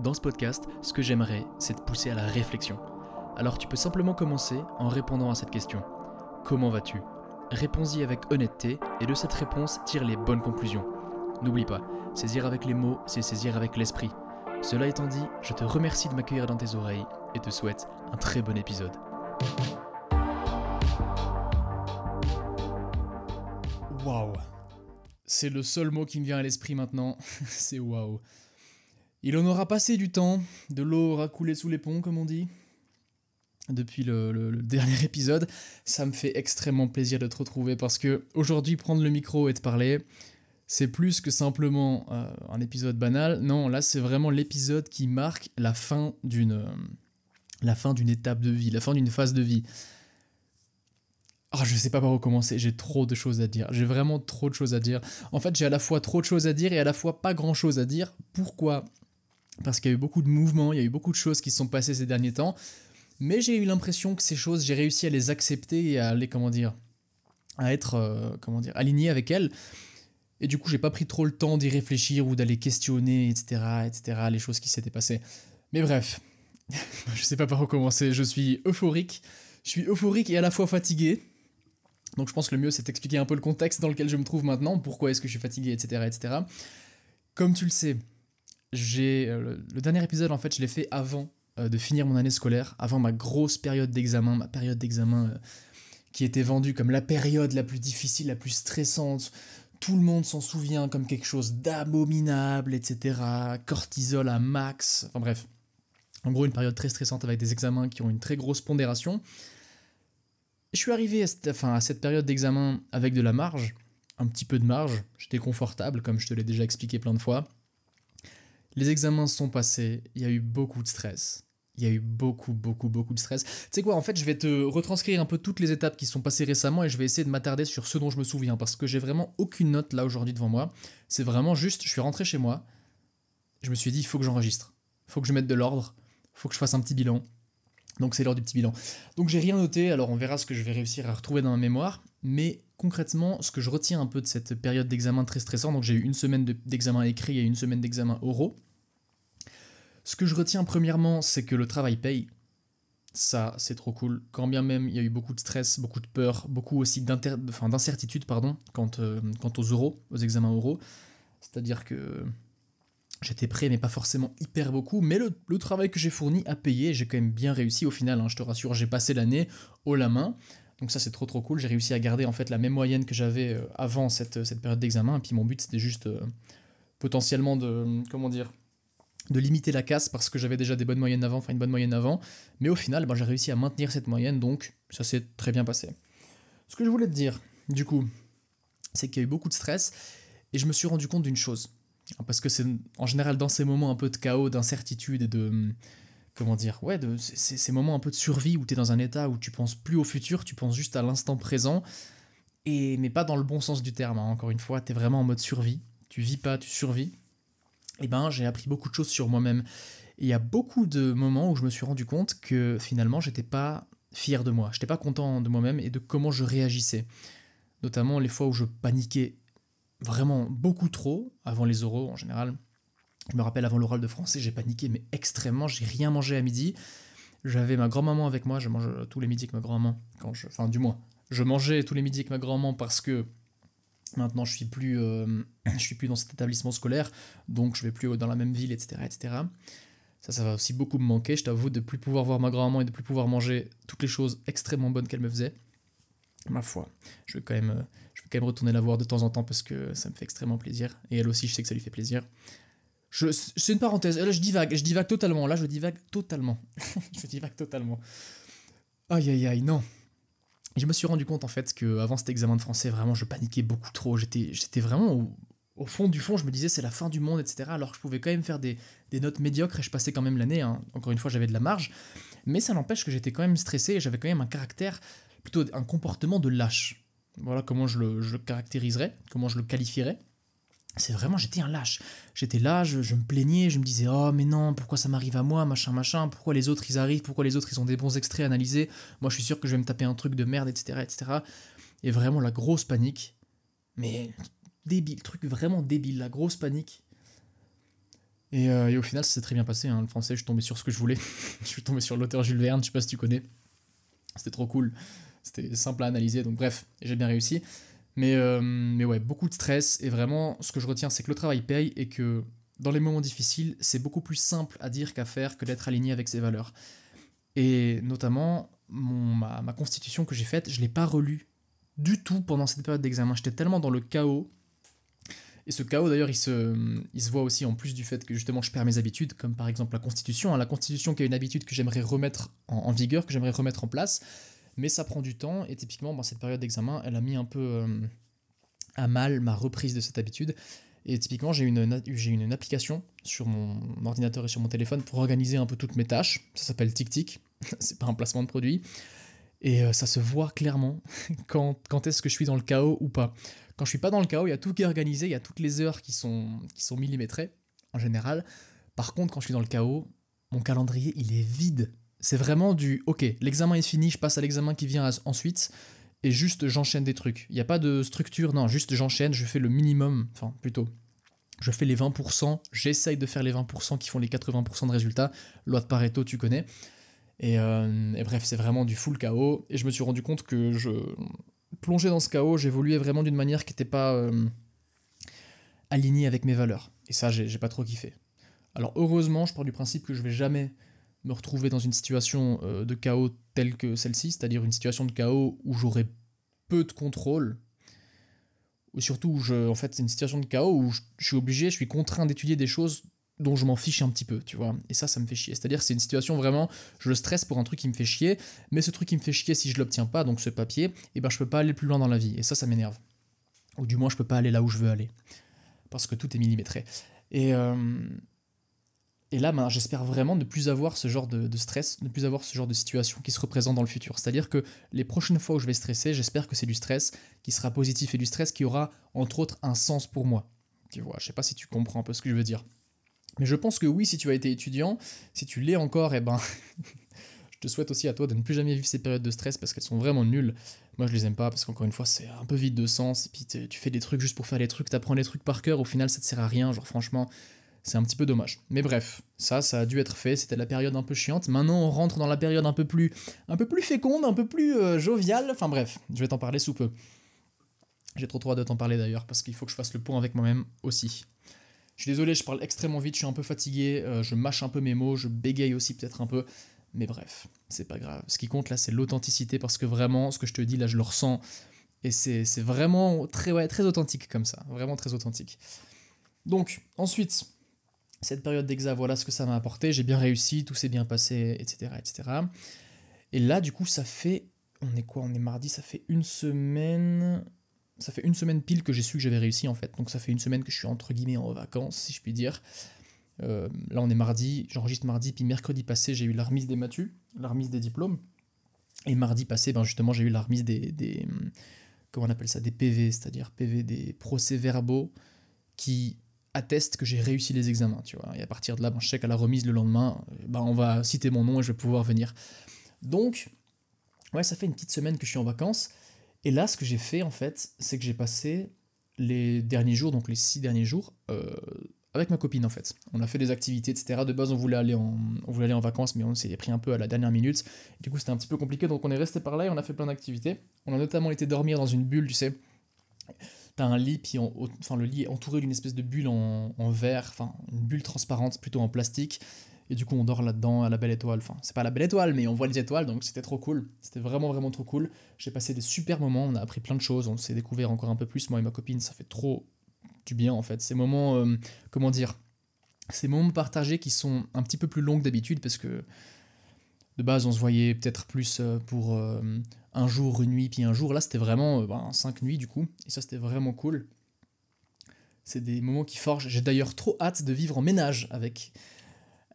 Dans ce podcast, ce que j'aimerais, c'est te pousser à la réflexion. Alors tu peux simplement commencer en répondant à cette question. Comment vas-tu ? Réponds-y avec honnêteté et de cette réponse tire les bonnes conclusions. N'oublie pas, saisir avec les mots, c'est saisir avec l'esprit. Cela étant dit, je te remercie de m'accueillir dans tes oreilles et te souhaite un très bon épisode. Waouh ! C'est le seul mot qui me vient à l'esprit maintenant, c'est waouh. Il en aura passé du temps, de l'eau aura coulé sous les ponts, comme on dit. Depuis le dernier épisode, ça me fait extrêmement plaisir de te retrouver parce que aujourd'hui, prendre le micro et te parler, c'est plus que simplement un épisode banal. Non, là, c'est vraiment l'épisode qui marque la fin d'une étape de vie, la fin d'une phase de vie. Je sais pas par où commencer, j'ai trop de choses à dire. J'ai vraiment trop de choses à dire. En fait, j'ai à la fois trop de choses à dire et à la fois pas grand chose à dire. Pourquoi ? Parce qu'il y a eu beaucoup de mouvements, il y a eu beaucoup de choses qui se sont passées ces derniers temps, mais j'ai eu l'impression que ces choses, j'ai réussi à les accepter et à les, à être, aligné avec elles. Et du coup, j'ai pas pris trop le temps d'y réfléchir ou d'aller questionner, etc., les choses qui s'étaient passées. Mais bref, je sais pas par où commencer, je suis euphorique et à la fois fatigué. Donc je pense que le mieux, c'est d'expliquer un peu le contexte dans lequel je me trouve maintenant, pourquoi est-ce que je suis fatigué, etc. Comme tu le sais, le dernier épisode, en fait, je l'ai fait avant de finir mon année scolaire, avant ma grosse période d'examen, qui était vendue comme la période la plus difficile, la plus stressante. Tout le monde s'en souvient comme quelque chose d'abominable, etc. Cortisol à max, enfin bref. En gros, une période très stressante avec des examens qui ont une très grosse pondération. Je suis arrivé à cette période d'examen avec de la marge, un petit peu de marge, j'étais confortable, comme je te l'ai déjà expliqué plein de fois. Les examens sont passés, il y a eu beaucoup de stress. Il y a eu beaucoup de stress. Tu sais quoi, en fait, je vais te retranscrire un peu toutes les étapes qui sont passées récemment et je vais essayer de m'attarder sur ce dont je me souviens parce que j'ai vraiment aucune note là aujourd'hui devant moi. C'est vraiment juste, je suis rentré chez moi, je me suis dit, il faut que j'enregistre. Il faut que je mette de l'ordre, il faut que je fasse un petit bilan. Donc c'est l'heure du petit bilan. Donc j'ai rien noté, alors on verra ce que je vais réussir à retrouver dans ma mémoire, mais concrètement, ce que je retiens un peu de cette période d'examen très stressante, donc j'ai eu une semaine d'examen écrit et une semaine d'examen oraux. Ce que je retiens premièrement, c'est que le travail paye. Ça, c'est trop cool. Quand bien même il y a eu beaucoup de stress, beaucoup de peur, beaucoup aussi d'incertitude quant aux oraux, aux examens oraux. C'est-à-dire que j'étais prêt, mais pas forcément hyper beaucoup. Mais le travail que j'ai fourni a payé et j'ai quand même bien réussi au final. Je te rassure, j'ai passé l'année haut la main. Donc ça, c'est trop cool. J'ai réussi à garder en fait la même moyenne que j'avais avant cette période d'examen. Et puis mon but, c'était juste potentiellement de limiter la casse parce que j'avais déjà une bonne moyenne avant. Mais au final, j'ai réussi à maintenir cette moyenne, donc ça s'est très bien passé. Ce que je voulais te dire, du coup, c'est qu'il y a eu beaucoup de stress et je me suis rendu compte d'une chose. Parce que c'est en général dans ces moments un peu de chaos, d'incertitude et de... ces moments un peu de survie où t'es dans un état où tu penses plus au futur, tu penses juste à l'instant présent, mais pas dans le bon sens du terme. Encore une fois, t'es vraiment en mode survie. Tu vis pas, tu survis. J'ai appris beaucoup de choses sur moi-même. Et il y a beaucoup de moments où je me suis rendu compte que finalement, j'étais pas fier de moi. J'étais pas content de moi-même et de comment je réagissais. Notamment les fois où je paniquais vraiment beaucoup trop avant les oraux en général. Je me rappelle avant l'oral de français, j'ai paniqué mais extrêmement, j'ai rien mangé à midi. J'avais ma grand-maman avec moi, je mange tous les midis avec ma grand-maman. Je mangeais tous les midis avec ma grand-maman parce que maintenant, je suis plus dans cet établissement scolaire, donc je vais plus dans la même ville, etc. Ça va aussi beaucoup me manquer, je t'avoue, de plus pouvoir voir ma grand-maman et de plus pouvoir manger toutes les choses extrêmement bonnes qu'elle me faisait. Ma foi, je vais quand même retourner la voir de temps en temps parce que ça me fait extrêmement plaisir. Et elle aussi, je sais que ça lui fait plaisir. C'est une parenthèse, là je divague totalement, je divague totalement. Aïe, non. Et je me suis rendu compte en fait qu'avant cet examen de français, vraiment je paniquais beaucoup trop. J'étais vraiment au fond du fond, je me disais c'est la fin du monde, etc. Alors que je pouvais quand même faire des notes médiocres et je passais quand même l'année. Encore une fois, j'avais de la marge. Mais ça n'empêche que j'étais quand même stressé et j'avais quand même un caractère, plutôt un comportement de lâche. Voilà comment je le caractériserais, comment je le qualifierais. C'est vraiment, j'étais un lâche. J'étais là, je me plaignais, je me disais « Oh, mais non, pourquoi ça m'arrive à moi, machin, pourquoi les autres ils arrivent, pourquoi les autres ils ont des bons extraits à analyser, moi je suis sûr que je vais me taper un truc de merde, etc. » Et vraiment la grosse panique, mais débile, truc vraiment débile, la grosse panique. Et au final, ça s'est très bien passé, hein. Le français, je suis tombé sur ce que je voulais. Je suis tombé sur l'auteur Jules Verne, je sais pas si tu connais. C'était trop cool. C'était simple à analyser, donc bref, j'ai bien réussi. Mais ouais, beaucoup de stress, et vraiment, ce que je retiens, c'est que le travail paye, et que dans les moments difficiles, c'est beaucoup plus simple à dire qu'à faire que d'être aligné avec ses valeurs. Et notamment, ma constitution que j'ai faite, je l'ai pas relue du tout pendant cette période d'examen. J'étais tellement dans le chaos. Et ce chaos, d'ailleurs, il se voit aussi en plus du fait que justement je perds mes habitudes, comme par exemple la constitution, hein. La constitution qui est une habitude que j'aimerais remettre en vigueur, que j'aimerais remettre en place, mais ça prend du temps, et typiquement, cette période d'examen, elle a mis un peu à mal ma reprise de cette habitude. Et typiquement, j'ai une application sur mon ordinateur et sur mon téléphone pour organiser un peu toutes mes tâches. Ça s'appelle TickTick, c'est pas un placement de produit. Et ça se voit clairement quand est-ce que je suis dans le chaos ou pas. Quand je suis pas dans le chaos, il y a tout qui est organisé, il y a toutes les heures qui sont millimétrées, en général. Par contre, quand je suis dans le chaos, mon calendrier, il est vide. C'est vraiment ok, l'examen est fini, je passe à l'examen qui vient ensuite, et juste j'enchaîne des trucs. Il n'y a pas de structure, non, juste j'enchaîne, je fais le minimum, enfin plutôt, je fais les 20%, j'essaye de faire les 20% qui font les 80% de résultats. Loi de Pareto, tu connais. Et bref, c'est vraiment du full chaos. Et je me suis rendu compte que je plongeais dans ce chaos, j'évoluais vraiment d'une manière qui n'était pas alignée avec mes valeurs. Et ça, j'ai pas trop kiffé. Alors heureusement, je pars du principe que je vais jamais me retrouver dans une situation de chaos telle que celle-ci, c'est-à-dire une situation de chaos où j'aurai peu de contrôle, ou surtout en fait, c'est une situation de chaos où je suis obligé, je suis contraint d'étudier des choses dont je m'en fiche un petit peu, tu vois. Et ça me fait chier. C'est-à-dire que c'est une situation vraiment, je stresse pour un truc qui me fait chier, mais ce truc qui me fait chier, si je l'obtiens pas, donc ce papier, et ben je peux pas aller plus loin dans la vie. Et ça m'énerve. Ou du moins, je peux pas aller là où je veux aller. Parce que tout est millimétré. Et là, j'espère vraiment ne plus avoir ce genre de stress, ne plus avoir ce genre de situation qui se représente dans le futur. C'est-à-dire que les prochaines fois où je vais stresser, j'espère que c'est du stress qui sera positif, et du stress qui aura, entre autres, un sens pour moi. Tu vois, je sais pas si tu comprends un peu ce que je veux dire. Mais je pense que oui, si tu as été étudiant, si tu l'es encore, je te souhaite aussi à toi de ne plus jamais vivre ces périodes de stress, parce qu'elles sont vraiment nulles. Moi, je les aime pas, parce qu'encore une fois, c'est un peu vide de sens, et puis tu fais des trucs juste pour faire les trucs, t'apprends les trucs par cœur, au final, ça te sert à rien, genre franchement, c'est un petit peu dommage. Mais bref, ça a dû être fait, c'était la période un peu chiante. Maintenant, on rentre dans la période un peu plus féconde, un peu plus joviale, enfin bref, je vais t'en parler sous peu. J'ai trop hâte de t'en parler d'ailleurs, parce qu'il faut que je fasse le point avec moi-même aussi. Je suis désolé, je parle extrêmement vite, je suis un peu fatigué, je mâche un peu mes mots, je bégaye aussi peut-être un peu, mais bref, c'est pas grave. Ce qui compte là, c'est l'authenticité, parce que vraiment, ce que je te dis là, je le ressens, et c'est vraiment très authentique comme ça, vraiment très authentique. Donc, ensuite, cette période d'exa, voilà ce que ça m'a apporté, j'ai bien réussi, tout s'est bien passé, etc., etc. Et là, du coup, on est quoi? On est mardi, ça fait une semaine pile que j'ai su que j'avais réussi en fait. Donc ça fait une semaine que je suis entre guillemets en vacances, si je puis dire. Là on est mardi, j'enregistre mardi, puis mercredi passé j'ai eu la remise des matus, la remise des diplômes. Et mardi passé, justement j'ai eu la remise des comment on appelle ça, des PV, c'est-à-dire PV, des procès-verbaux qui attestent que j'ai réussi les examens, tu vois. Et à partir de là, je sais qu'à la remise le lendemain, on va citer mon nom et je vais pouvoir venir. Donc, ouais, ça fait une petite semaine que je suis en vacances. Et là, ce que j'ai fait, en fait, c'est que j'ai passé les derniers jours, donc les 6 derniers jours, avec ma copine, en fait. On a fait des activités, etc. De base, on voulait aller en vacances, mais on s'est pris un peu à la dernière minute. Du coup, c'était un petit peu compliqué, donc on est resté par là et on a fait plein d'activités. On a notamment été dormir dans une bulle, tu sais. T'as un lit, puis le lit est entouré d'une espèce de bulle en verre, enfin, une bulle transparente, plutôt en plastique. Et du coup, on dort là-dedans à la belle étoile. Enfin, c'est pas la belle étoile, mais on voit les étoiles, donc c'était trop cool. C'était vraiment, vraiment trop cool. J'ai passé des super moments, on a appris plein de choses, on s'est découvert encore un peu plus, moi et ma copine, ça fait trop du bien en fait. Ces moments, comment dire, ces moments partagés qui sont un petit peu plus longs que d'habitude, parce que de base, on se voyait peut-être plus pour un jour, une nuit, puis un jour. Là, c'était vraiment 5 nuits du coup, et ça, c'était vraiment cool. C'est des moments qui forgent. J'ai d'ailleurs trop hâte de vivre en ménage avec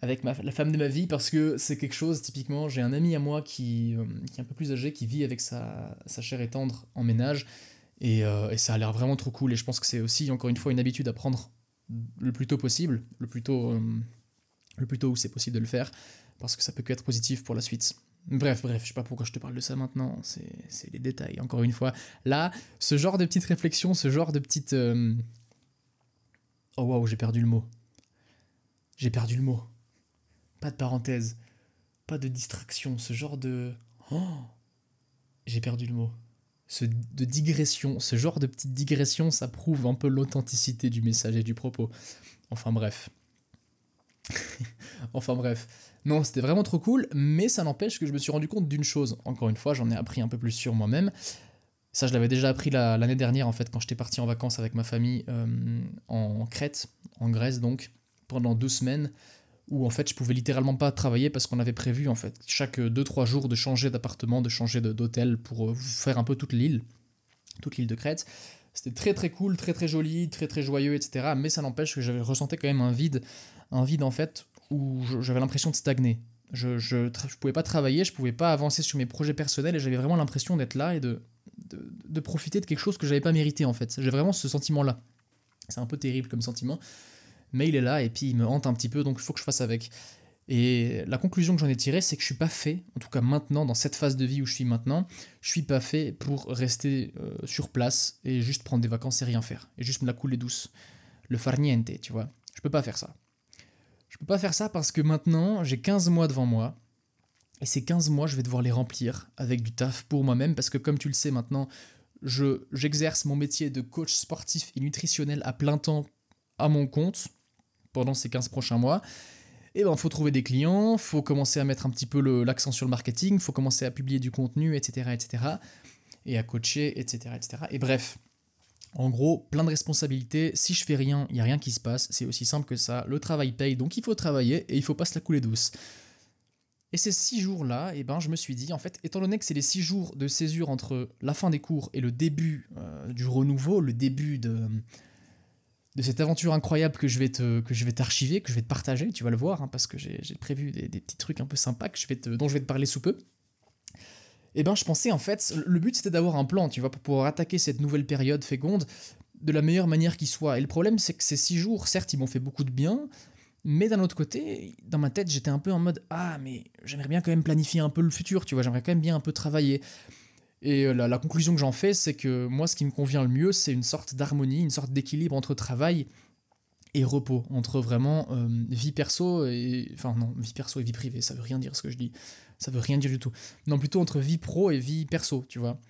la femme de ma vie, parce que c'est quelque chose, typiquement, j'ai un ami à moi qui est un peu plus âgé, qui vit avec sa chère et tendre en ménage, et ça a l'air vraiment trop cool, et je pense que c'est aussi, encore une fois, une habitude à prendre le plus tôt possible, le plus tôt où c'est possible de le faire, parce que ça peut que être positif pour la suite. Bref, je sais pas pourquoi je te parle de ça maintenant, c'est les détails, encore une fois. Là, ce genre de petites réflexions, ce genre de petites... Oh waouh, j'ai perdu le mot. J'ai perdu le mot. Pas de parenthèse. Pas de distraction. Ce genre de... Oh, j'ai perdu le mot. De digression. Ce genre de petite digression, ça prouve un peu l'authenticité du message et du propos. Enfin bref. Enfin bref. Non, c'était vraiment trop cool, mais ça n'empêche que je me suis rendu compte d'une chose. Encore une fois, j'en ai appris un peu plus sur moi-même. Ça, je l'avais déjà appris l'année dernière, en fait, quand j'étais parti en vacances avec ma famille en Crète, en Grèce donc, pendant 2 semaines, où en fait je pouvais littéralement pas travailler parce qu'on avait prévu en fait chaque 2-3 jours de changer d'appartement, de changer d'hôtel pour faire un peu toute l'île de Crète. C'était très très cool, très très joli, très très joyeux, etc. Mais ça n'empêche que j'avais ressenti quand même un vide en fait où j'avais l'impression de stagner. Je pouvais pas travailler, je pouvais pas avancer sur mes projets personnels et j'avais vraiment l'impression d'être là et de profiter de quelque chose que j'avais pas mérité en fait. J'ai vraiment ce sentiment-là. C'est un peu terrible comme sentiment, mais il est là et puis il me hante un petit peu, donc il faut que je fasse avec. Et la conclusion que j'en ai tirée, c'est que je suis pas fait, en tout cas maintenant, dans cette phase de vie où je suis maintenant, je suis pas fait pour rester sur place et juste prendre des vacances et rien faire, et juste me la couler douce. Le far niente, tu vois. Je peux pas faire ça. Je peux pas faire ça parce que maintenant, j'ai 15 mois devant moi, et ces 15 mois, je vais devoir les remplir avec du taf pour moi-même, parce que comme tu le sais maintenant, j'exerce mon métier de coach sportif et nutritionnel à plein temps à mon compte pendant ces 15 prochains mois. Et ben, faut trouver des clients, faut commencer à mettre un petit peu l'accent sur le marketing, faut commencer à publier du contenu, etc., etc., et à coacher, etc., etc. Et bref, en gros, plein de responsabilités. Si je fais rien, il n'y a rien qui se passe. C'est aussi simple que ça. Le travail paye, donc il faut travailler et il faut pas se la couler douce. Et ces 6 jours-là, eh ben, je me suis dit, en fait, étant donné que c'est les 6 jours de césure entre la fin des cours et le début du renouveau, le début de cette aventure incroyable que je vais t'archiver, que je vais te partager, tu vas le voir, hein, parce que j'ai prévu des petits trucs un peu sympas dont je vais te parler sous peu. Et ben je pensais en fait, le but c'était d'avoir un plan, tu vois, pour pouvoir attaquer cette nouvelle période féconde de la meilleure manière qui soit. Et le problème c'est que ces 6 jours, certes, ils m'ont fait beaucoup de bien, mais d'un autre côté, dans ma tête, j'étais un peu en mode « Ah, mais j'aimerais bien quand même planifier un peu le futur, tu vois, j'aimerais quand même bien un peu travailler. » Et la conclusion que j'en fais, c'est que moi, ce qui me convient le mieux, c'est une sorte d'harmonie, une sorte d'équilibre entre travail et repos, entre vraiment vie perso et... Enfin non, vie perso et vie privée, ça veut rien dire ce que je dis. Ça veut rien dire du tout. Non, plutôt entre vie pro et vie perso, tu vois.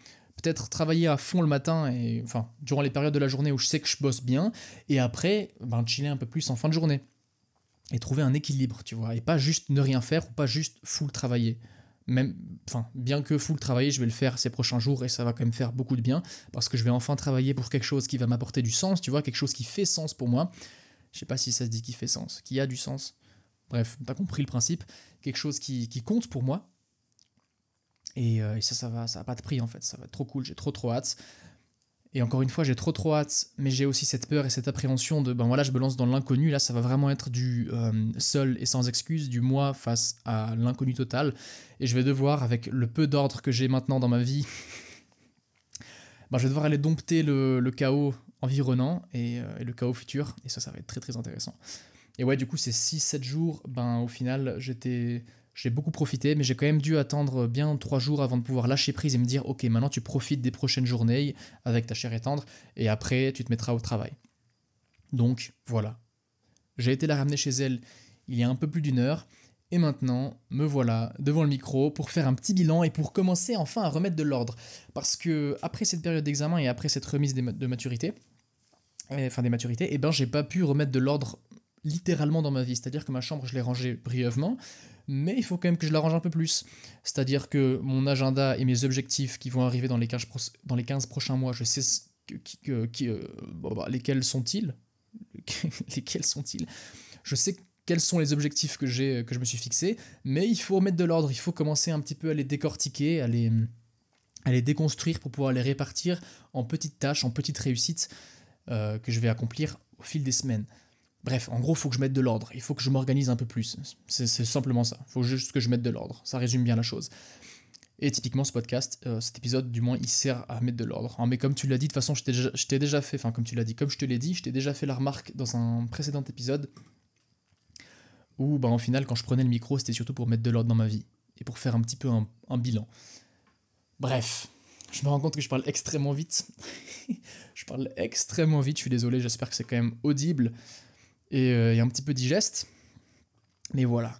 Peut-être travailler à fond le matin, et enfin, durant les périodes de la journée où je sais que je bosse bien, et après, ben, chiller un peu plus en fin de journée. Et trouver un équilibre, tu vois. Et pas juste ne rien faire, ou pas juste full travailler. Même, enfin, bien que full travailler, je vais le faire ces prochains jours et ça va quand même faire beaucoup de bien parce que je vais enfin travailler pour quelque chose qui va m'apporter du sens, tu vois, quelque chose qui fait sens pour moi. Je sais pas si ça se dit qui fait sens, qui a du sens. Bref, t'as compris le principe. Quelque chose qui compte pour moi. Et ça va pas de prix en fait. Ça va être trop cool, j'ai trop hâte. Et encore une fois, j'ai trop hâte, mais j'ai aussi cette peur et cette appréhension de, ben voilà, je me lance dans l'inconnu, là ça va vraiment être du seul et sans excuse, du moi face à l'inconnu total, et je vais devoir, avec le peu d'ordre que j'ai maintenant dans ma vie, ben je vais devoir aller dompter le chaos environnant et le chaos futur, et ça va être très intéressant. Et ouais, du coup, ces 6-7 jours, ben au final, j'ai beaucoup profité, mais j'ai quand même dû attendre bien 3 jours avant de pouvoir lâcher prise et me dire « Ok, maintenant tu profites des prochaines journées avec ta chère et tendre, et après tu te mettras au travail. » Donc, voilà. J'ai été la ramener chez elle il y a un peu plus d'1 heure, et maintenant, me voilà devant le micro pour faire un petit bilan et pour commencer enfin à remettre de l'ordre. Parce que après cette période d'examen et après cette remise de maturité, et ben j'ai pas pu remettre de l'ordre littéralement dans ma vie. C'est-à-dire que ma chambre, je l'ai rangée brièvement, mais il faut quand même que je la range un peu plus. C'est-à-dire que mon agenda et mes objectifs qui vont arriver dans les 15 prochains mois, je sais lesquels sont-ils. Lesquels sont-ils? Je sais quels sont les objectifs que je me suis fixés, mais il faut mettre de l'ordre, il faut commencer un petit peu à les décortiquer, à les déconstruire pour pouvoir les répartir en petites tâches, en petites réussites que je vais accomplir au fil des semaines. Bref, en gros, il faut que je mette de l'ordre, il faut que je m'organise un peu plus. C'est simplement ça, il faut juste que je mette de l'ordre, ça résume bien la chose. Et typiquement, ce podcast, cet épisode, du moins, il sert à mettre de l'ordre. Hein, mais comme tu l'as dit, de toute façon, je t'ai déjà fait, enfin, comme tu l'as dit, comme je te l'ai dit, je t'ai déjà fait la remarque dans un précédent épisode où, ben, au final, quand je prenais le micro, c'était surtout pour mettre de l'ordre dans ma vie et pour faire un petit peu un bilan. Bref, je me rends compte que je parle extrêmement vite. Je suis désolé, j'espère que c'est quand même audible et un petit peu digeste. Mais voilà.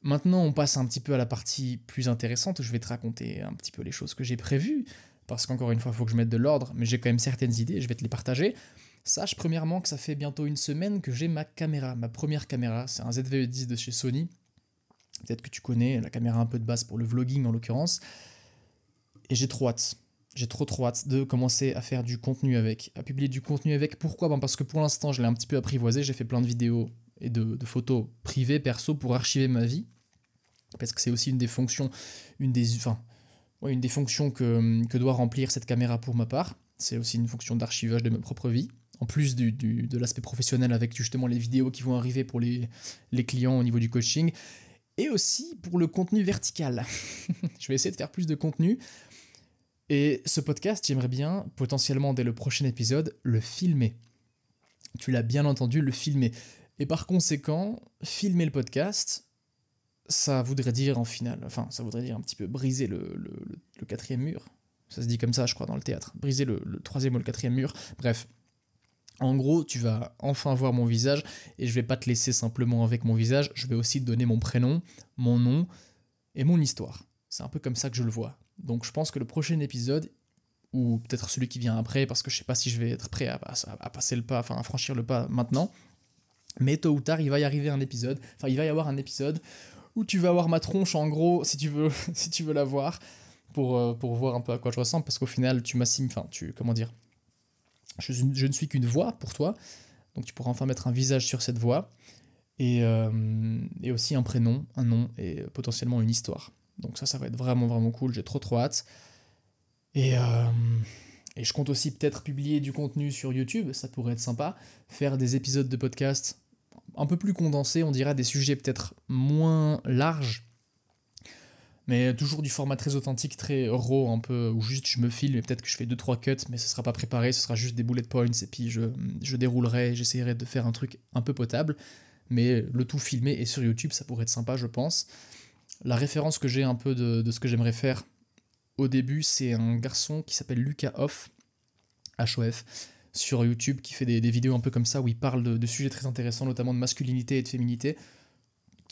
Maintenant, on passe un petit peu à la partie plus intéressante où je vais te raconter un petit peu les choses que j'ai prévues. Parce qu'encore une fois, il faut que je mette de l'ordre, mais j'ai quand même certaines idées, je vais te les partager. Sache premièrement que ça fait bientôt une semaine que j'ai ma caméra, ma première caméra. C'est un ZV-E10 de chez Sony. Peut-être que tu connais, la caméra un peu de base pour le vlogging en l'occurrence. Et j'ai trop hâte. J'ai trop hâte de commencer à faire du contenu avec, à publier du contenu avec. Pourquoi ? Parce que pour l'instant, je l'ai un petit peu apprivoisé. J'ai fait plein de vidéos et de photos privées, perso, pour archiver ma vie. Parce que c'est aussi une des fonctions, une des fonctions que doit remplir cette caméra pour ma part. C'est aussi une fonction d'archivage de ma propre vie. En plus de l'aspect professionnel avec justement les vidéos qui vont arriver pour les clients au niveau du coaching. Et aussi pour le contenu vertical. Je vais essayer de faire plus de contenu. Et ce podcast, j'aimerais bien, potentiellement dès le prochain épisode, le filmer. Tu l'as bien entendu, le filmer. Et par conséquent, filmer le podcast, ça voudrait dire en finale, ça voudrait dire un petit peu briser le quatrième mur. Ça se dit comme ça, je crois, dans le théâtre. Briser le troisième ou le quatrième mur. Bref. En gros, tu vas enfin voir mon visage et je vais pas te laisser simplement avec mon visage, je vais aussi te donner mon prénom, mon nom et mon histoire. C'est un peu comme ça que je le vois. Donc je pense que le prochain épisode, ou peut-être celui qui vient après, parce que je sais pas si je vais être prêt à passer le pas, à franchir le pas maintenant, mais tôt ou tard, il va y arriver un épisode, il va y avoir un épisode où tu vas voir ma tronche en gros, si tu veux, si tu veux la voir, pour voir un peu à quoi je ressemble, parce qu'au final, comment dire, je ne suis qu'une voix pour toi, donc tu pourras enfin mettre un visage sur cette voix, et aussi un prénom, un nom, et potentiellement une histoire. Donc ça va être vraiment cool, j'ai trop hâte. Et je compte aussi peut-être publier du contenu sur YouTube, ça pourrait être sympa, faire des épisodes de podcast un peu plus condensés, on dirait des sujets peut-être moins larges, mais toujours du format très authentique, très raw, un peu, où juste je me filme et peut-être que je fais 2-3 cuts, mais ce sera pas préparé, ce sera juste des bullet points, et puis je déroulerai, j'essaierai de faire un truc un peu potable, mais le tout filmé et sur YouTube, ça pourrait être sympa, je pense. La référence que j'ai un peu de ce que j'aimerais faire au début, c'est un garçon qui s'appelle Lucas Hoff, H-O-F, sur YouTube, qui fait des vidéos un peu comme ça, où il parle de sujets très intéressants, notamment de masculinité et de féminité,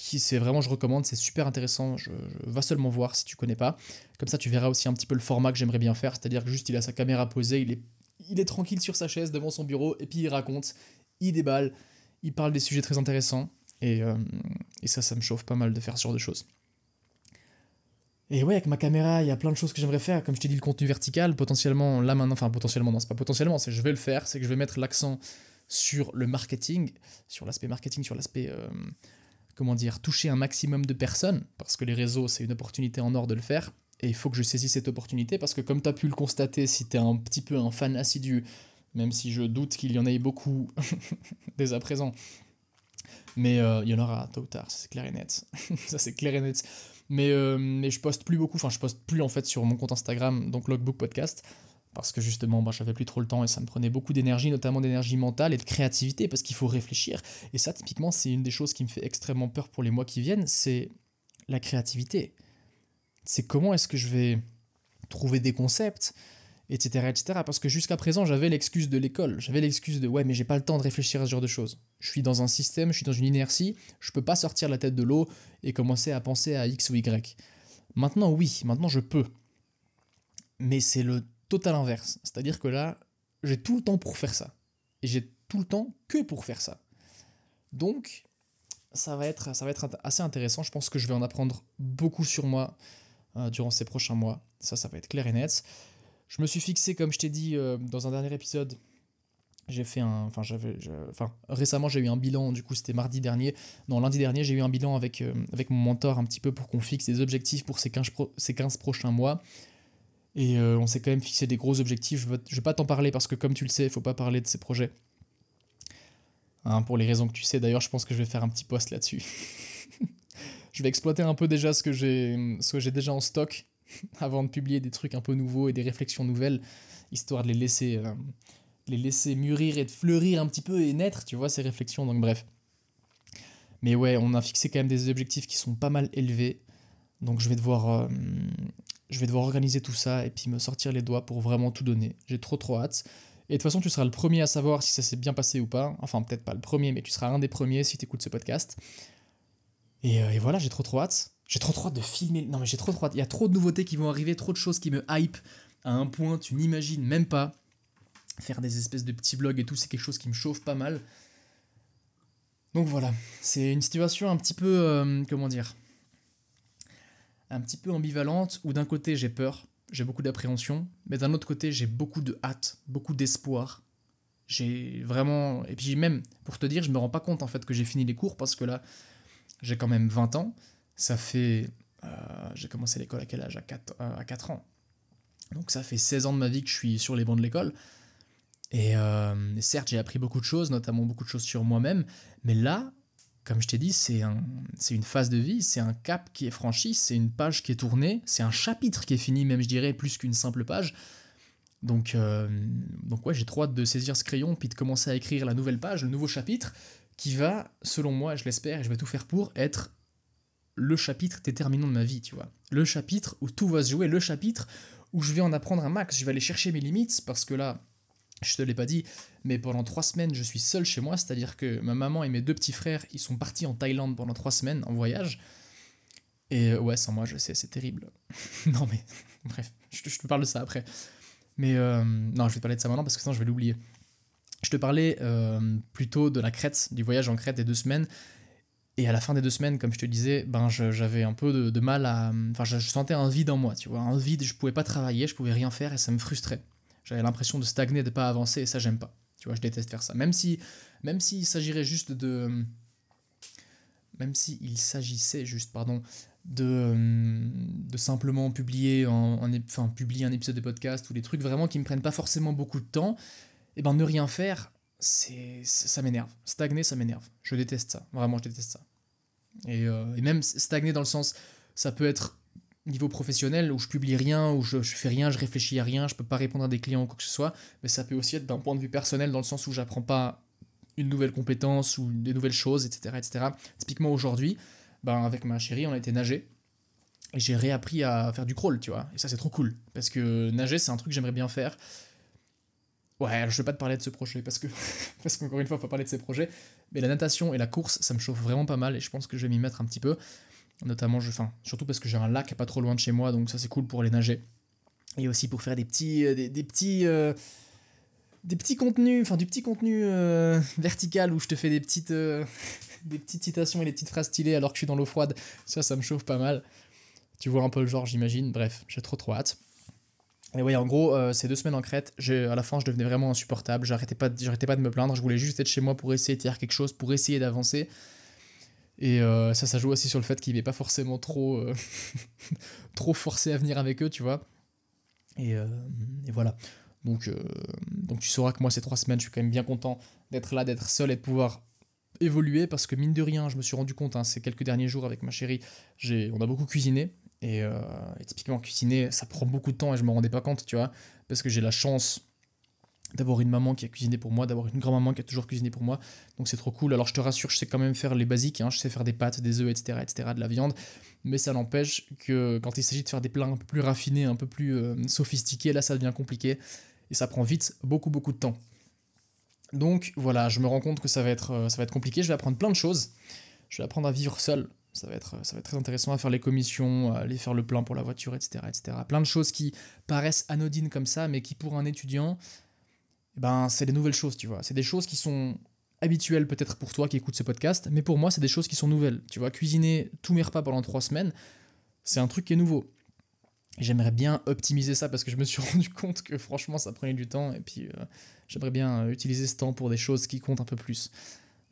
c'est vraiment, je recommande, c'est super intéressant, va seulement voir si tu connais pas. Comme ça, tu verras aussi un petit peu le format que j'aimerais bien faire, c'est-à-dire que juste, il a sa caméra posée, il est tranquille sur sa chaise devant son bureau, et puis il raconte, il déballe, il parle des sujets très intéressants, et ça me chauffe pas mal de faire ce genre de choses. Et ouais, avec ma caméra, il y a plein de choses que j'aimerais faire. Comme je t'ai dit, le contenu vertical, potentiellement, là maintenant, potentiellement, non, c'est pas potentiellement, c'est je vais le faire, c'est que je vais mettre l'accent sur le marketing, sur l'aspect marketing, sur l'aspect, toucher un maximum de personnes, parce que les réseaux, c'est une opportunité en or de le faire, et il faut que je saisisse cette opportunité, parce que comme tu as pu le constater, si tu es un petit peu un fan assidu, même si je doute qu'il y en ait beaucoup dès à présent, mais il y en aura tôt ou tard, ça c'est clair et net. Ça c'est clair et net. Mais je poste plus beaucoup, je poste plus en fait sur mon compte Instagram, donc Logbook Podcast, parce que justement j'avais plus trop le temps et ça me prenait beaucoup d'énergie, notamment d'énergie mentale et de créativité, parce qu'il faut réfléchir. Et ça typiquement c'est une des choses qui me fait extrêmement peur pour les mois qui viennent, c'est la créativité. C'est comment est-ce que je vais trouver des concepts, etc. Parce que jusqu'à présent, j'avais l'excuse de l'école. J'avais l'excuse de « ouais, mais j'ai pas le temps de réfléchir à ce genre de choses. Je suis dans un système, je suis dans une inertie, je peux pas sortir la tête de l'eau et commencer à penser à X ou Y. » Maintenant, oui, maintenant je peux. Mais c'est le total inverse. C'est-à-dire que là, j'ai tout le temps pour faire ça. Et j'ai tout le temps que pour faire ça. Donc, ça va être assez intéressant. Je pense que je vais en apprendre beaucoup sur moi durant ces prochains mois. Ça va être clair et net. Je me suis fixé, comme je t'ai dit dans un dernier épisode, récemment j'ai eu un bilan, du coup c'était lundi dernier, j'ai eu un bilan avec mon mentor un petit peu pour qu'on fixe des objectifs pour ces 15 prochains mois. Et on s'est quand même fixé des gros objectifs. Je vais pas t'en parler parce que comme tu le sais, il faut pas parler de ces projets. Hein, pour les raisons que tu sais, d'ailleurs je pense que je vais faire un petit post là-dessus. Je vais exploiter un peu déjà ce que j'ai déjà en stock avant de publier des trucs un peu nouveaux et des réflexions nouvelles, histoire de les laisser mûrir et de fleurir un petit peu et naître, tu vois, ces réflexions, donc bref. Mais ouais, on a fixé quand même des objectifs qui sont pas mal élevés, donc je vais devoir organiser tout ça et puis me sortir les doigts pour vraiment tout donner. J'ai trop hâte. Et de toute façon, tu seras le premier à savoir si ça s'est bien passé ou pas. Enfin, peut-être pas le premier, mais tu seras un des premiers si tu écoutes ce podcast. Et voilà, j'ai trop hâte. J'ai trop hâte de filmer. Non mais j'ai trop hâte. Il y a trop de nouveautés qui vont arriver, trop de choses qui me hype à un point, tu n'imagines même pas. Faire des espèces de petits vlogs et tout, c'est quelque chose qui me chauffe pas mal. Donc voilà, c'est une situation un petit peu, comment dire, un petit peu ambivalente, où d'un côté j'ai peur, j'ai beaucoup d'appréhension, mais d'un autre côté j'ai beaucoup de hâte, beaucoup d'espoir. J'ai vraiment... Et puis même, pour te dire, je me rends pas compte en fait que j'ai fini les cours, parce que là, j'ai quand même 20 ans, ça fait... j'ai commencé l'école à quel âge? À 4 ans. Donc ça fait 16 ans de ma vie que je suis sur les bancs de l'école. Et certes, j'ai appris beaucoup de choses, notamment beaucoup de choses sur moi-même, mais là, comme je t'ai dit, c'est une phase de vie, c'est un cap qui est franchi, c'est une page qui est tournée, c'est un chapitre qui est fini, même je dirais, plus qu'une simple page. Donc ouais, j'ai trop hâte de saisir ce crayon, puis de commencer à écrire la nouvelle page, le nouveau chapitre, qui va, selon moi, je l'espère, et je vais tout faire pour, être le chapitre déterminant de ma vie, tu vois. Le chapitre où tout va se jouer, le chapitre où je vais en apprendre un max, je vais aller chercher mes limites, parce que là, je te l'ai pas dit, mais pendant 3 semaines, je suis seul chez moi, c'est-à-dire que ma maman et mes 2 petits frères, ils sont partis en Thaïlande pendant 3 semaines en voyage. Et ouais, sans moi, je sais, c'est terrible. Non mais, bref, je te parle de ça après. Mais non, je vais te parler de ça maintenant parce que sinon je vais l'oublier. Je te parlais plutôt de la Crète, du voyage en Crète des 2 semaines. Et à la fin des 2 semaines, comme je te disais, ben j'avais un peu de mal à... Enfin, je sentais un vide en moi, tu vois. Un vide, je pouvais pas travailler, je pouvais rien faire et ça me frustrait. J'avais l'impression de stagner, de pas avancer et ça, j'aime pas. Tu vois, je déteste faire ça. Même s'il s'agirait juste de... Même s'il s'agissait juste, pardon, de simplement publier un épisode de podcast ou des trucs vraiment qui me prennent pas forcément beaucoup de temps, et ben ne rien faire, ça m'énerve. Stagner, ça m'énerve. Je déteste ça. Vraiment, je déteste ça. Et même stagner dans le sens, ça peut être niveau professionnel où je publie rien, où je fais rien, je réfléchis à rien, je peux pas répondre à des clients ou quoi que ce soit, mais ça peut aussi être d'un point de vue personnel dans le sens où j'apprends pas une nouvelle compétence ou des nouvelles choses, etc. etc. Typiquement aujourd'hui, ben, avec ma chérie, on a été nager. Et j'ai réappris à faire du crawl, tu vois. Et ça, c'est trop cool. Parce que nager, c'est un truc que j'aimerais bien faire. Ouais, alors je vais pas te parler de ce projet parce que parce qu'encore une fois, faut pas parler de ces projets. Mais la natation et la course, ça me chauffe vraiment pas mal et je pense que je vais m'y mettre un petit peu. Notamment, enfin, surtout parce que j'ai un lac pas trop loin de chez moi, donc ça c'est cool pour aller nager. Et aussi pour faire des petits contenus, enfin du petit contenu vertical où je te fais des petites citations et des petites phrases stylées alors que je suis dans l'eau froide. Ça me chauffe pas mal. Tu vois un peu le genre, j'imagine. Bref, j'ai trop hâte. Et ouais, en gros, ces 2 semaines en Crète, à la fin, je devenais vraiment insupportable. J'arrêtais pas de me plaindre. Je voulais juste être chez moi pour essayer de faire quelque chose, pour essayer d'avancer. Et ça joue aussi sur le fait qu'il n'est pas forcément trop forcé à venir avec eux, tu vois. Et voilà. Donc tu sauras que moi, ces 3 semaines, je suis quand même bien content d'être là, d'être seul et de pouvoir évoluer parce que mine de rien, je me suis rendu compte, hein, ces quelques derniers jours avec ma chérie, on a beaucoup cuisiné. Et typiquement, cuisiner, ça prend beaucoup de temps et je me rendais pas compte, tu vois, parce que j'ai la chance d'avoir une maman qui a cuisiné pour moi, d'avoir une grand-maman qui a toujours cuisiné pour moi, donc c'est trop cool. Alors je te rassure, je sais quand même faire les basiques, hein, je sais faire des pâtes, des œufs, etc., de la viande, mais ça n'empêche que quand il s'agit de faire des plats un peu plus raffinés, un peu plus sophistiqués, là ça devient compliqué, et ça prend vite beaucoup de temps. Donc voilà, je me rends compte que ça va être compliqué, je vais apprendre plein de choses, je vais apprendre à vivre seul, ça va être très intéressant à faire les commissions, à aller faire le plein pour la voiture, etc. Plein de choses qui paraissent anodines comme ça, mais qui pour un étudiant, eh ben, c'est des nouvelles choses, tu vois. C'est des choses qui sont habituelles peut-être pour toi qui écoutes ce podcast, mais pour moi, c'est des choses qui sont nouvelles. Tu vois, cuisiner tous mes repas pendant 3 semaines, c'est un truc qui est nouveau. Et j'aimerais bien optimiser ça parce que je me suis rendu compte que franchement, ça prenait du temps, et puis j'aimerais bien utiliser ce temps pour des choses qui comptent un peu plus.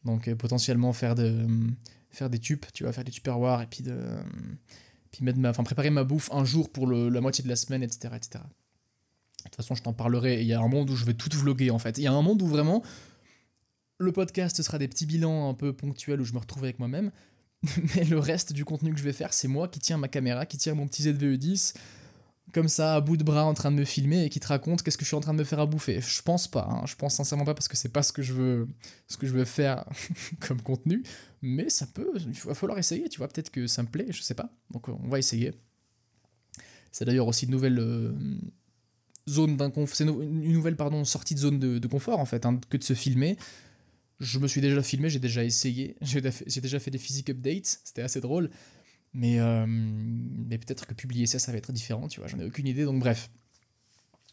Donc potentiellement faire des tupes, tu vois, faire des tupperwares et puis préparer ma bouffe un jour pour la moitié de la semaine, etc. De toute façon, je t'en parlerai. Il y a un monde où je vais tout vlogger en fait. Il y a un monde où vraiment le podcast sera des petits bilans un peu ponctuels où je me retrouve avec moi-même. Mais le reste du contenu que je vais faire, c'est moi qui tiens ma caméra, qui tient mon petit ZVE10, comme ça, à bout de bras en train de me filmer et qui te raconte qu'est-ce que je suis en train de me faire à bouffer. Je pense pas, hein. Je pense sincèrement pas parce que c'est pas ce que je veux faire comme contenu, mais il va falloir essayer, tu vois, peut-être que ça me plaît, je sais pas. Donc on va essayer. C'est d'ailleurs aussi une nouvelle zone c'est une nouvelle sortie de zone de confort en fait, hein, que de se filmer. Je me suis déjà filmé, j'ai déjà essayé, j'ai déjà fait des physique updates, c'était assez drôle. Mais peut-être que publier ça va être différent, tu vois, j'en ai aucune idée, donc bref.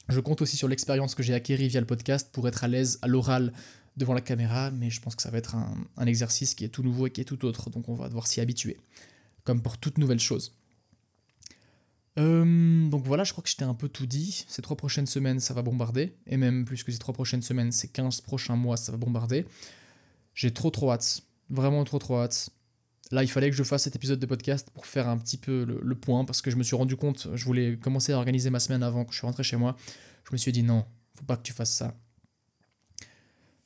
Je compte aussi sur l'expérience que j'ai acquérie via le podcast pour être à l'aise à l'oral devant la caméra, mais je pense que ça va être un exercice qui est tout nouveau et qui est tout autre, donc on va devoir s'y habituer, comme pour toute nouvelle chose. Donc voilà, je crois que je t'ai un peu tout dit. Ces 3 prochaines semaines, ça va bombarder, et même plus que ces 3 prochaines semaines, ces 15 prochains mois, ça va bombarder. J'ai trop hâte, vraiment trop hâte. Là, il fallait que je fasse cet épisode de podcast pour faire un petit peu le point, parce que je me suis rendu compte, je voulais commencer à organiser ma semaine avant que je suis rentré chez moi. Je me suis dit non, faut pas que tu fasses ça.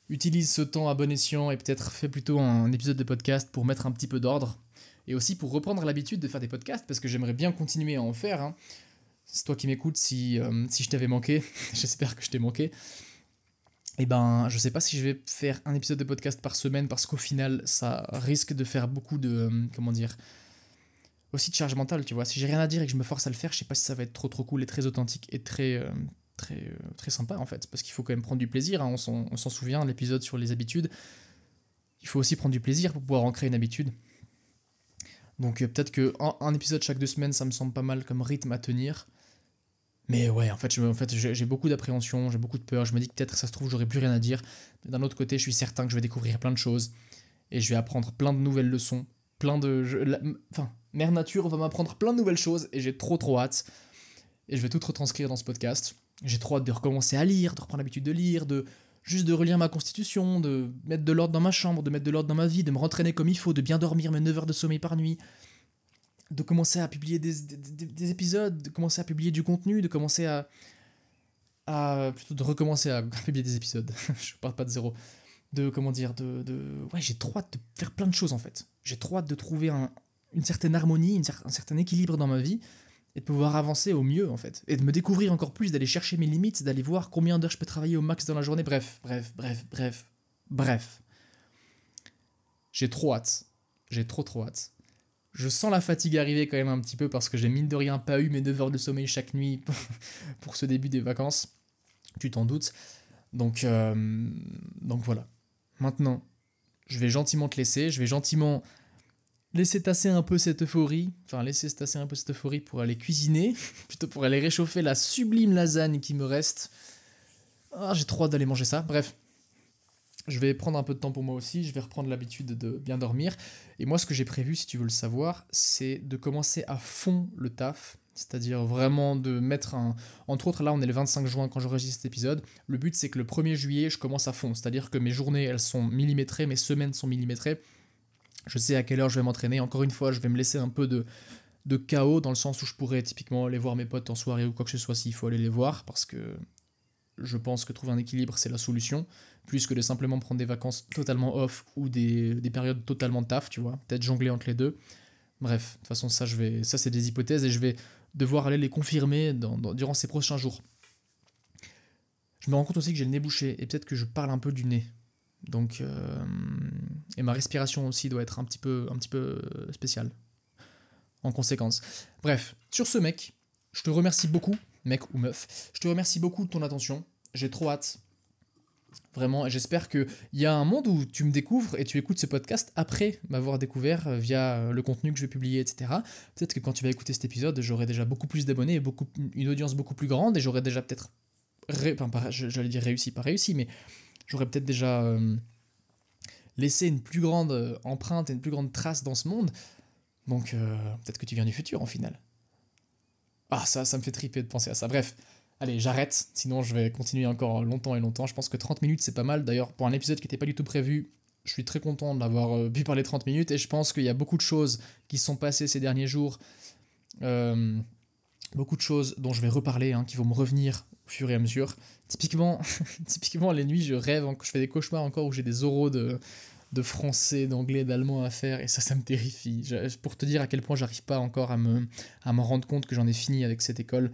Utilise ce temps à bon escient et peut-être fais plutôt un épisode de podcast pour mettre un petit peu d'ordre. Et aussi pour reprendre l'habitude de faire des podcasts, parce que j'aimerais bien continuer à en faire. Hein. C'est toi qui m'écoutes, si je t'avais manqué, j'espère que je t'ai manqué. Eh ben, je sais pas si je vais faire un épisode de podcast par semaine, parce qu'au final, ça risque de faire beaucoup de... comment dire, aussi de charge mentale, tu vois. Si j'ai rien à dire et que je me force à le faire, je sais pas si ça va être trop cool et très authentique et très sympa en fait, parce qu'il faut quand même prendre du plaisir, hein. On s'en souvient, l'épisode sur les habitudes, il faut aussi prendre du plaisir pour pouvoir ancrer une habitude. Donc peut-être que un épisode chaque 2 semaines, ça me semble pas mal comme rythme à tenir. Mais ouais, en fait, j'ai beaucoup d'appréhension, j'ai beaucoup de peur, je me dis que peut-être ça se trouve, j'aurais plus rien à dire. Mais d'un autre côté, je suis certain que je vais découvrir plein de choses, et je vais apprendre plein de nouvelles leçons, Mère Nature va m'apprendre plein de nouvelles choses, et j'ai trop hâte. Et je vais tout retranscrire dans ce podcast. J'ai trop hâte de recommencer à lire, de reprendre l'habitude de lire, juste de relire ma constitution, de mettre de l'ordre dans ma chambre, de mettre de l'ordre dans ma vie, de me rentraîner comme il faut, de bien dormir mes 9 heures de sommeil par nuit, de commencer à publier des épisodes, de commencer à publier du contenu, de commencer plutôt de recommencer à publier des épisodes. Je parle pas de zéro. Ouais, j'ai trop hâte de faire plein de choses en fait. J'ai trop hâte de trouver une certaine harmonie, un certain équilibre dans ma vie, et de pouvoir avancer au mieux en fait, et de me découvrir encore plus, d'aller chercher mes limites, d'aller voir combien d'heures je peux travailler au max dans la journée, bref. J'ai trop hâte, j'ai trop hâte. Je sens la fatigue arriver quand même un petit peu, parce que j'ai mine de rien pas eu mes 9 heures de sommeil chaque nuit pour ce début des vacances, tu t'en doutes, donc voilà. Maintenant, je vais gentiment te laisser, je vais gentiment laisser tasser un peu cette euphorie, pour aller cuisiner, plutôt pour aller réchauffer la sublime lasagne qui me reste. Ah, j'ai trop hâte d'aller manger ça. Bref, je vais prendre un peu de temps pour moi aussi, je vais reprendre l'habitude de bien dormir. Et moi, ce que j'ai prévu, si tu veux le savoir, c'est de commencer à fond le taf. C'est-à-dire vraiment de mettre un... Entre autres, là, on est le 25 juin quand j'enregistre cet épisode. Le but, c'est que le 1er juillet, je commence à fond. C'est-à-dire que mes journées, elles sont millimétrées, mes semaines sont millimétrées. Je sais à quelle heure je vais m'entraîner. Encore une fois, je vais me laisser un peu de chaos, dans le sens où je pourrais typiquement aller voir mes potes en soirée ou quoi que ce soit s'il faut aller les voir, parce que je pense que trouver un équilibre, c'est la solution, plus que de simplement prendre des vacances totalement off ou des périodes totalement taf, tu vois. Peut-être jongler entre les deux. Bref, de toute façon, ça c'est des hypothèses, et je vais devoir aller les confirmer durant ces prochains jours. Je me rends compte aussi que j'ai le nez bouché, et peut-être que je parle un peu du nez. Donc, et ma respiration aussi doit être un petit peu spéciale, en conséquence. Bref, sur ce mec, je te remercie beaucoup, mec ou meuf, je te remercie beaucoup de ton attention, j'ai trop hâte, vraiment, et j'espère qu'il y a un monde où tu me découvres et tu écoutes ce podcast après m'avoir découvert via le contenu que je vais publier, etc. Peut-être que quand tu vas écouter cet épisode, j'aurai déjà beaucoup plus d'abonnés, une audience beaucoup plus grande, et j'aurai déjà peut-être, j'allais dire réussi, pas réussi, mais j'aurais peut-être déjà laissé une plus grande empreinte et une plus grande trace dans ce monde. Donc peut-être que tu viens du futur en final. Ah, ça me fait triper de penser à ça. Bref, allez, j'arrête, sinon je vais continuer encore longtemps et longtemps. Je pense que 30 minutes, c'est pas mal. D'ailleurs, pour un épisode qui n'était pas du tout prévu, je suis très content d'avoir pu parler 30 minutes, et je pense qu'il y a beaucoup de choses qui se sont passées ces derniers jours. Beaucoup de choses dont je vais reparler, hein, qui vont me revenir au fur et à mesure. Typiquement, les nuits, je rêve, je fais des cauchemars encore où j'ai des oraux de français, d'anglais, d'allemand à faire, et ça me terrifie. Pour te dire à quel point j'arrive pas encore à me rendre compte que j'en ai fini avec cette école,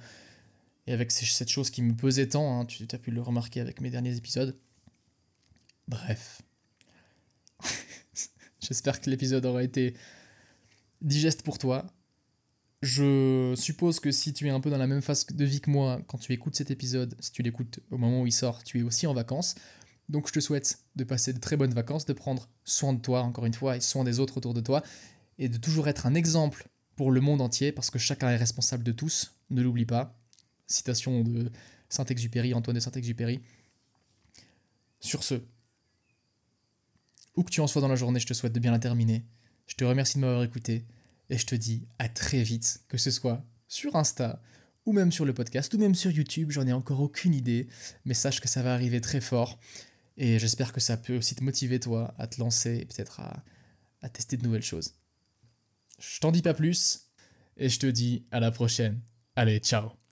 et avec cette chose qui me pesait tant, hein, tu as pu le remarquer avec mes derniers épisodes. Bref. J'espère que l'épisode aura été digeste pour toi. Je suppose que si tu es un peu dans la même phase de vie que moi, quand tu écoutes cet épisode, si tu l'écoutes au moment où il sort, tu es aussi en vacances. Donc je te souhaite de passer de très bonnes vacances, de prendre soin de toi, encore une fois, et soin des autres autour de toi, et de toujours être un exemple pour le monde entier, parce que chacun est responsable de tous, ne l'oublie pas. Citation de Saint-Exupéry, Antoine de Saint-Exupéry. Sur ce, où que tu en sois dans la journée, je te souhaite de bien la terminer. Je te remercie de m'avoir écouté, et je te dis à très vite, que ce soit sur Insta, ou même sur le podcast, ou même sur YouTube, j'en ai encore aucune idée, mais sache que ça va arriver très fort, et j'espère que ça peut aussi te motiver toi à te lancer, et peut-être à tester de nouvelles choses. Je t'en dis pas plus, et je te dis à la prochaine. Allez, ciao.